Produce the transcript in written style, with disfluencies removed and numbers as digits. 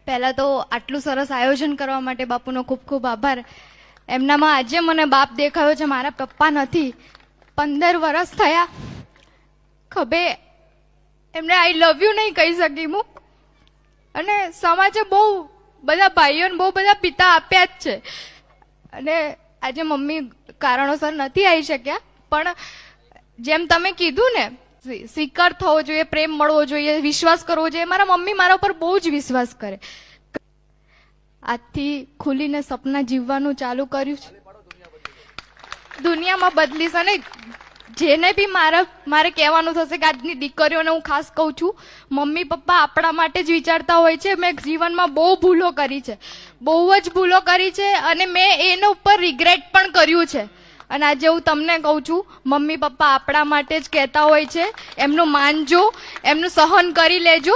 પહેલા તો આટલું સરસ આયોજન કરવા માટે બાપુનો ખૂબ ખૂબ આભાર. એમનામાં આજે મને બાપ દેખાયો છે, મારા પપ્પા નથી. 15 વર્ષ થયા, ખભે એમને આઈ લવ યુ નહીં કહી શકી હું. અને સમાજે બહુ બધા ભાઈઓને બહુ બધા પિતા આપ્યા જ છે. અને આજે મમ્મી કારણોસર નથી આવી શક્યા, પણ જેમ તમે કીધું ને, સ્વીકાર થવો જોઈએ, પ્રેમ મળવો જોઈએ, વિશ્વાસ કરવો જોઈએ. મારા મમ્મી મારા ઉપર બહુ જ વિશ્વાસ કરે. આજથી ખુલીને સપના જીવવાનું ચાલુ કર્યું છે. દુનિયામાં બદલીશ. અને જેને બી મારે કહેવાનું થશે કે આજની દીકરીઓને હું ખાસ કહું છું, મમ્મી પપ્પા આપણા માટે જ વિચારતા હોય છે. મેં જીવનમાં બહુ ભૂલો કરી છે, બહુ જ ભૂલો કરી છે, અને મેં એના ઉપર રિગ્રેટ પણ કર્યું છે. અને આજે હું તમને કહું છું, મમ્મી પપ્પા આપણા માટે જ કહેતા હોય છે. એમનું માનજો, એમનું સહન કરી લેજો.